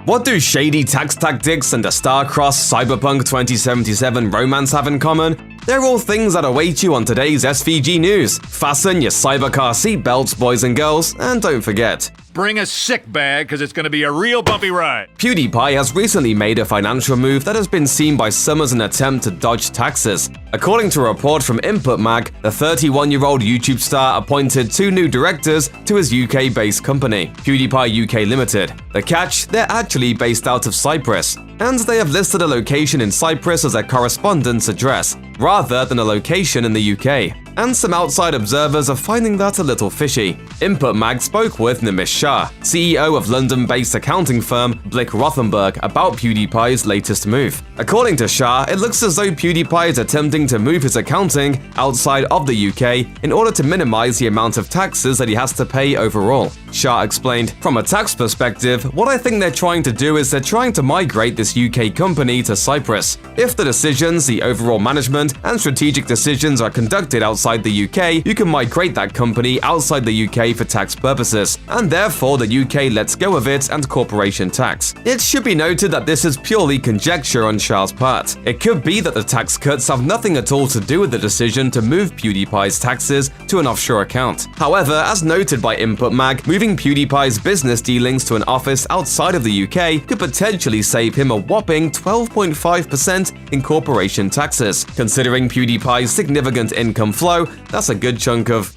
What do shady tax tactics and a star-crossed Cyberpunk 2077 romance have in common? They're all things that await you on today's SVG News. Fasten your cybercar seatbelts, boys and girls, and don't forget, bring a sick bag, because it's going to be a real bumpy ride. PewDiePie has recently made a financial move that has been seen by some as an attempt to dodge taxes. According to a report from Input Mag, the 31-year-old YouTube star appointed 2 new directors to his UK-based company, PewDiePie UK Limited. The catch? They're actually based out of Cyprus, and they have listed a location in Cyprus as their correspondence address, rather than a location in the UK. And some outside observers are finding that a little fishy. Input Mag spoke with Nimish Shah, CEO of London-based accounting firm Blick Rothenberg, about PewDiePie's latest move. According to Shah, it looks as though PewDiePie is attempting to move his accounting outside of the UK in order to minimize the amount of taxes that he has to pay overall. Shah explained, "From a tax perspective, what I think they're trying to do is they're trying to migrate this UK company to Cyprus. If the decisions, the overall management, and strategic decisions are conducted outside the UK, you can migrate that company outside the UK for tax purposes, and therefore the UK lets go of it and corporation tax." It should be noted that this is purely conjecture on Shah's part. It could be that the tax cuts have nothing at all to do with the decision to move PewDiePie's taxes to an offshore account. However, as noted by Input Mag, moving PewDiePie's business dealings to an office outside of the UK could potentially save him a whopping 12.5% in corporation taxes. Considering PewDiePie's significant income flow, that's a good chunk of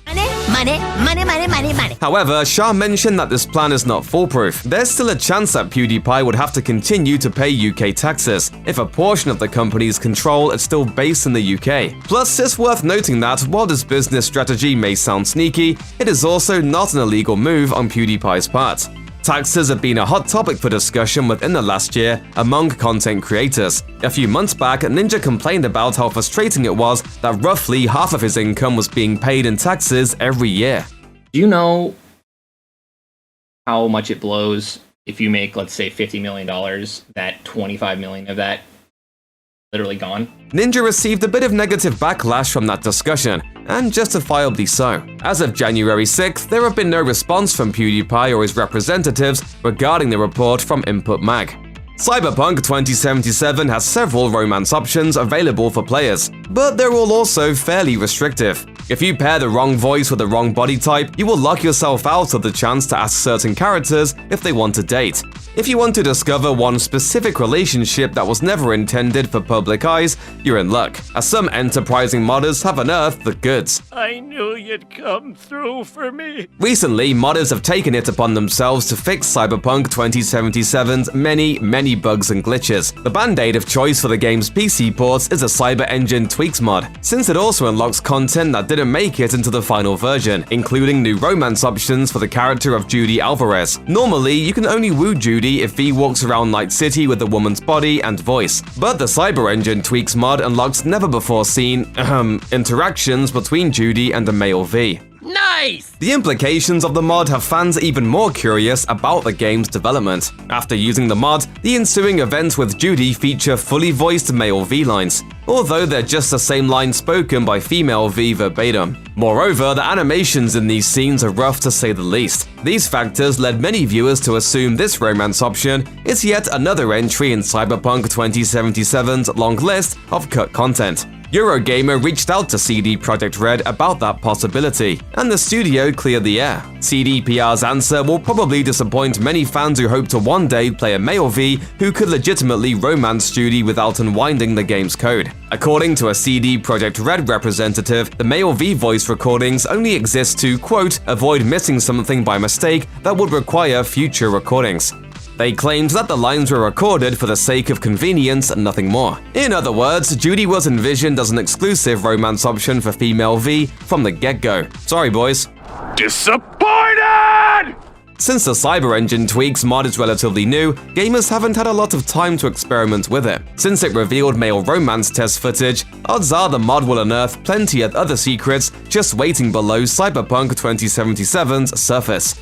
money. However, Shah mentioned that this plan is not foolproof. There's still a chance that PewDiePie would have to continue to pay UK taxes if a portion of the company's control is still based in the UK. Plus, it's worth noting that while this business strategy may sound sneaky, it is also not an illegal move on PewDiePie's part. Taxes have been a hot topic for discussion within the last year among content creators. A few months back, Ninja complained about how frustrating it was that roughly half of his income was being paid in taxes every year. Do you know how much it blows if you make, let's say, $50 million, that $25 million of that literally gone? Ninja received a bit of negative backlash from that discussion, and justifiably so. As of January 6th, there have been no response from PewDiePie or his representatives regarding the report from Input Mag. Cyberpunk 2077 has several romance options available for players, but they're all also fairly restrictive. If you pair the wrong voice with the wrong body type, you will lock yourself out of the chance to ask certain characters if they want to date. If you want to discover one specific relationship that was never intended for public eyes, you're in luck, as some enterprising modders have unearthed the goods. I knew you'd come through for me. Recently, modders have taken it upon themselves to fix Cyberpunk 2077's many bugs and glitches. The band-aid of choice for the game's PC ports is a Cyber Engine Tweaks mod, since it also unlocks content that didn't make it into the final version, including new romance options for the character of Judy Alvarez. Normally, you can only woo Judy if V walks around Night City with a woman's body and voice, but the Cyber Engine Tweaks mod unlocks never-before-seen interactions between Judy and a male V. Nice! The implications of the mod have fans even more curious about the game's development. After using the mod, the ensuing events with Judy feature fully voiced male V lines, although they're just the same lines spoken by female V verbatim. Moreover, the animations in these scenes are rough to say the least. These factors led many viewers to assume this romance option is yet another entry in Cyberpunk 2077's long list of cut content. Eurogamer reached out to CD Projekt Red about that possibility, and the studio cleared the air. CDPR's answer will probably disappoint many fans who hope to one day play a male V who could legitimately romance Judy without unwinding the game's code. According to a CD Projekt Red representative, the male V voice recordings only exist to, quote, avoid missing something by mistake that would require future recordings. They claimed that the lines were recorded for the sake of convenience and nothing more. In other words, Judy was envisioned as an exclusive romance option for female V from the get-go. Sorry, boys. Disappointed! Since the Cyber Engine Tweaks mod is relatively new, gamers haven't had a lot of time to experiment with it. Since it revealed male romance test footage, odds are the mod will unearth plenty of other secrets just waiting below Cyberpunk 2077's surface.